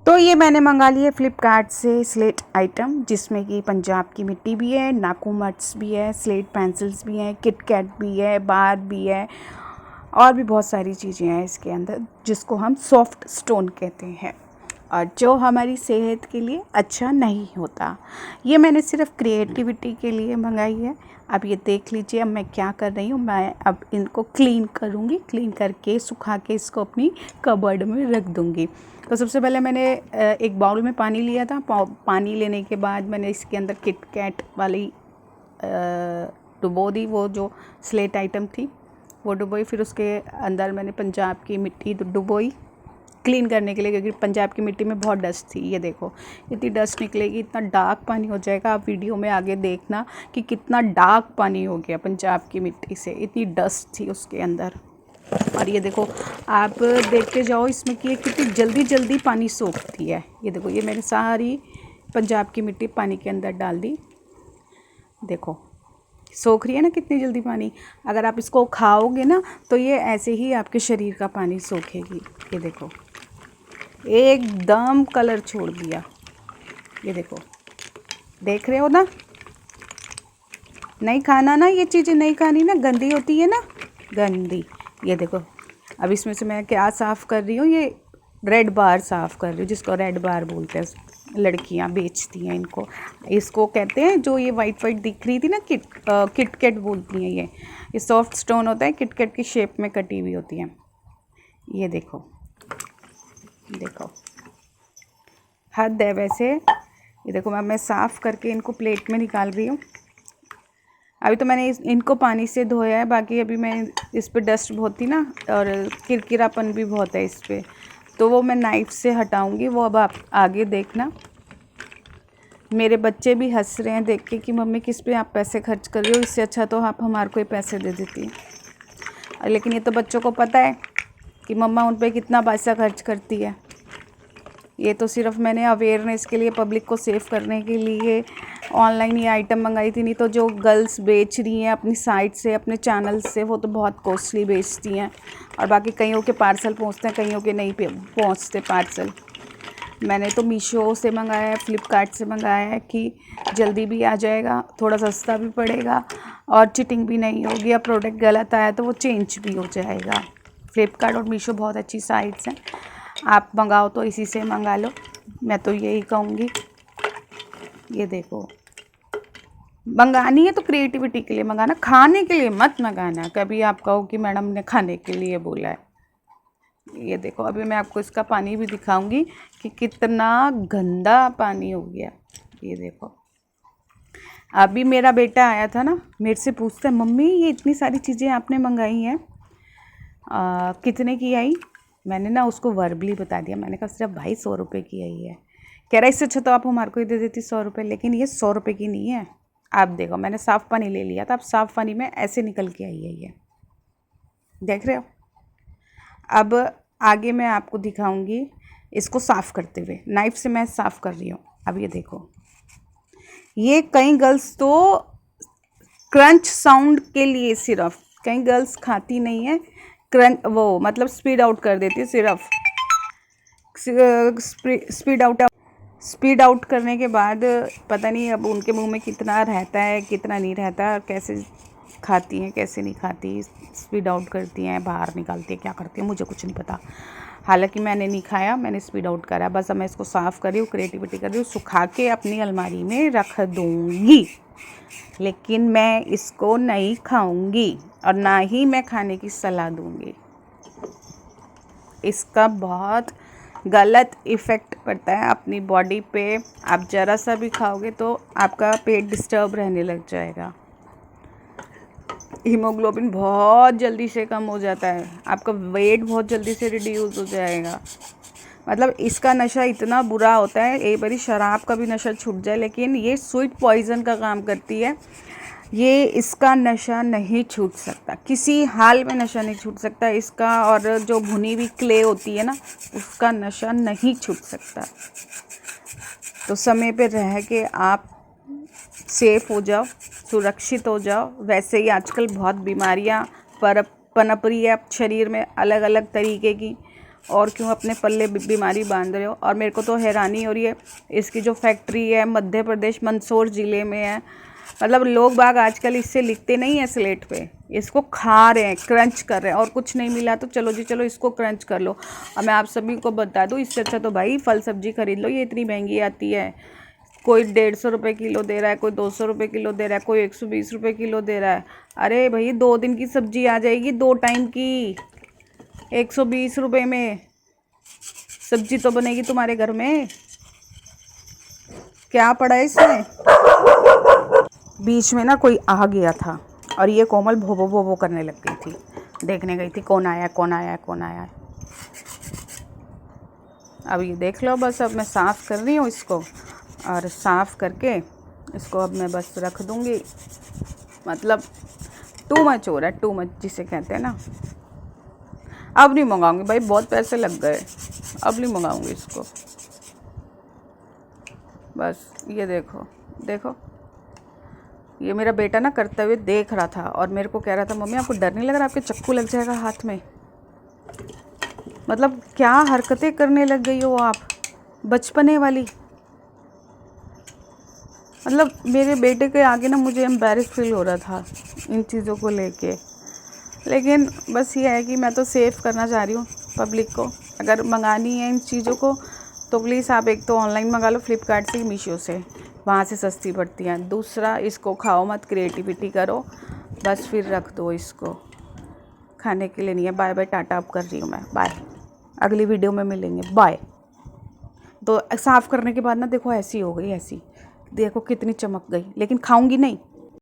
तो ये मैंने मंगा लिया फ्लिपकार्ट से स्लेट आइटम, जिसमें कि पंजाब की मिट्टी भी है, नाकू मट्स भी है, स्लेट पेंसिल्स भी हैं, किट कैट भी है, बार भी है और भी बहुत सारी चीज़ें हैं इसके अंदर, जिसको हम सॉफ्ट स्टोन कहते हैं और जो हमारी सेहत के लिए अच्छा नहीं होता। ये मैंने सिर्फ क्रिएटिविटी के लिए मंगाई है। अब ये देख लीजिए, अब मैं क्या कर रही हूँ। मैं अब इनको क्लीन करूँगी, क्लीन करके सुखा के इसको अपनी कबर्ड में रख दूँगी। तो सबसे पहले मैंने एक बाउल में पानी लिया था। पानी लेने के बाद मैंने इसके अंदर किट कैट वाली डुबो दी, वो जो स्लेट आइटम थी वो डुबोई। फिर उसके अंदर मैंने पंजाब की मिट्टी डुबोई क्लीन करने के लिए, क्योंकि पंजाब की मिट्टी में बहुत डस्ट थी। ये देखो इतनी डस्ट निकलेगी, इतना डार्क पानी हो जाएगा। आप वीडियो में आगे देखना कि कितना डार्क पानी हो गया पंजाब की मिट्टी से, इतनी डस्ट थी उसके अंदर। और ये देखो, आप देखते जाओ इसमें कि ये कितनी जल्दी जल्दी पानी सोखती है। ये देखो, ये मैंने सारी पंजाब की मिट्टी पानी के अंदर डाल दी। देखो सोख रही है ना कितनी जल्दी पानी। अगर आप इसको खाओगे ना तो ये ऐसे ही आपके शरीर का पानी सोखेगी। ये देखो एकदम कलर छोड़ दिया। ये देखो, देख रहे हो ना। नहीं खाना ना, ये चीज़ें नहीं खानी ना, गंदी होती है ना, गंदी। ये देखो, अब इसमें से मैं क्या साफ़ कर रही हूँ, ये रेड बार साफ़ कर रही हूँ, जिसको रेड बार बोलते हैं। लड़कियाँ बेचती हैं इनको, इसको कहते हैं। जो ये वाइट वाइट दिख रही थी ना, किट कैट बोलती हैं। ये सॉफ्ट स्टोन होता है, किट कैट की शेप में कटी हुई होती है। ये देखो, देखो हद है वैसे। ये देखो, मैं साफ़ करके इनको प्लेट में निकाल रही हूँ। अभी तो मैंने इनको पानी से धोया है, बाकी अभी मैं इस पे डस्ट बहुत थी ना और किरकिरापन भी बहुत है इस पे, तो वो मैं नाइफ़ से हटाऊँगी। वो अब आप आगे देखना। मेरे बच्चे भी हंस रहे हैं देख के कि मम्मी किस पे आप पैसे खर्च कर रही हो, इससे अच्छा तो आप हमारे को ही पैसे दे देती। लेकिन ये तो बच्चों को पता है कि मम्मा उन पे कितना पैसा खर्च करती है। ये तो सिर्फ मैंने अवेयरनेस के लिए, पब्लिक को सेव करने के लिए ऑनलाइन ये आइटम मंगाई थी। नहीं तो जो गर्ल्स बेच रही हैं अपनी साइट से, अपने चैनल से, वो तो बहुत कॉस्टली बेचती हैं। और बाकी कईयों के पार्सल पहुंचते हैं, कईयों के नहीं पहुंचते पार्सल। मैंने तो मीशो से मंगाया है, फ्लिपकार्ट से मंगाया है कि जल्दी भी आ जाएगा, थोड़ा सस्ता भी पड़ेगा और चिटिंग भी नहीं होगी। या प्रोडक्ट गलत आया तो वो चेंज भी हो जाएगा। फ्लिपकार्ट और मीशो बहुत अच्छी साइट्स हैं, आप मंगाओ तो इसी से मंगा लो, मैं तो यही कहूँगी। ये देखो, मंगानी है तो क्रिएटिविटी के लिए मंगाना, खाने के लिए मत मंगाना। कभी आप कहो कि मैडम ने खाने के लिए बोला है। ये देखो, अभी मैं आपको इसका पानी भी दिखाऊंगी कि कितना गंदा पानी हो गया। ये देखो, अभी मेरा बेटा आया था ना, मेरे से पूछता है मम्मी ये इतनी सारी चीज़ें आपने मंगाई हैं, कितने की आई। मैंने ना उसको वर्बली बता दिया। मैंने कहा सिर्फ भाई 100 रुपये की आई है। कह रहा इससे अच्छा तो आप हमारे को ही दे देती 100 रुपये। लेकिन ये 100 रुपये की नहीं है। आप देखो, मैंने साफ़ पानी ले लिया था, अब साफ़ पानी में ऐसे निकल के आई है ये, देख रहे हो। अब आगे मैं आपको दिखाऊंगी इसको साफ़ करते हुए। नाइफ़ से मैं साफ़ कर रही हूँ। अब ये देखो, ये कई गर्ल्स तो क्रंच साउंड के लिए, सिर्फ कई गर्ल्स खाती नहीं है क्रंच, वो मतलब स्पीड आउट कर देती है सिर्फ। स्पीड आउट करने के बाद पता नहीं अब उनके मुंह में कितना रहता है, कितना नहीं रहता, कैसे खाती हैं कैसे नहीं खाती। स्पीड आउट करती हैं, बाहर निकालती हैं, क्या करती हैं मुझे कुछ नहीं पता। हालांकि मैंने नहीं खाया, मैंने स्पीड आउट करा। बस अब मैं इसको साफ़ कर रही हूँ, क्रिएटिविटी कर रही हूँ, सुखा के अपनी अलमारी में रख दूँगी। लेकिन मैं इसको नहीं खाऊंगी और ना ही मैं खाने की सलाह दूँगी। इसका बहुत गलत इफ़ेक्ट पड़ता है अपनी बॉडी पे। आप ज़रा सा भी खाओगे तो आपका पेट डिस्टर्ब रहने लग जाएगा, हीमोग्लोबिन बहुत जल्दी से कम हो जाता है, आपका वेट बहुत जल्दी से रिड्यूस हो जाएगा। मतलब इसका नशा इतना बुरा होता है, एक बारी शराब का भी नशा छूट जाए, लेकिन ये स्वीट पॉइज़न का काम करती है। ये इसका नशा नहीं छूट सकता, किसी हाल में नशा नहीं छूट सकता इसका। और जो भुनी हुई क्ले होती है ना, उसका नशा नहीं छूट सकता। तो समय पे रह के आप सेफ हो जाओ, सुरक्षित हो जाओ। वैसे ही आजकल बहुत बीमारियां पनप रही है शरीर में, अलग अलग तरीके की, और क्यों अपने पल्ले बीमारी बांध रहे हो। और मेरे को तो हैरानी हो रही है, इसकी जो फैक्ट्री है मध्य प्रदेश मंदसौर ज़िले में है। मतलब लोग बाग आजकल इससे लिखते नहीं है स्लेट पे, इसको खा रहे हैं, क्रंच कर रहे हैं। और कुछ नहीं मिला तो चलो जी चलो इसको क्रंच कर लो। और मैं आप सभी को बता दूँ, इससे अच्छा तो भाई फल सब्जी खरीद लो, ये इतनी महंगी आती है। कोई 150 रुपये किलो दे रहा है, कोई 200 रुपये किलो दे रहा है, कोई 120 रुपये किलो दे रहा है। अरे भाई 2 दिन की सब्जी आ जाएगी, 2 टाइम की, 120 रुपये में सब्जी तो बनेगी तुम्हारे घर में। क्या पड़ा है इसमें। बीच में ना कोई आ गया था और ये कोमल भोबो भोबो करने लग गई थी, देखने गई थी कौन आया कौन आया कौन आया। अब ये देख लो, बस अब मैं साफ़ कर रही हूँ इसको, और साफ़ करके इसको अब मैं बस रख दूँगी। मतलब टू मच हो रहा है, टू मच जिसे कहते हैं ना। अब नहीं मंगाऊंगी भाई, बहुत पैसे लग गए, अब नहीं मंगाऊंगी इसको। बस ये देखो देखो, ये मेरा बेटा ना करते हुए देख रहा था और मेरे को कह रहा था मम्मी आपको डर नहीं लग रहा आपके चक्कू लग जाएगा हाथ में। मतलब क्या हरकतें करने लग गई हो आप, बचपने वाली। मतलब मेरे बेटे के आगे ना मुझे एम्बैरेस फील हो रहा था इन चीज़ों को लेके। लेकिन बस ये है कि मैं तो सेव करना चाह रही हूँ पब्लिक को। अगर मंगानी है इन चीज़ों को तो प्लीज़ आप एक तो ऑनलाइन मंगा लो, फ्लिपकार्ट से, मीशो से, वहाँ से सस्ती पड़ती हैं। दूसरा, इसको खाओ मत, क्रिएटिविटी करो, बस फिर रख दो इसको, खाने के लिए नहीं है। बाय बाय, टाटा अब कर रही हूँ मैं, बाय, अगली वीडियो में मिलेंगे, बाय। तो साफ़ करने के बाद ना देखो ऐसी हो गई, ऐसी देखो कितनी चमक गई, लेकिन खाऊंगी नहीं।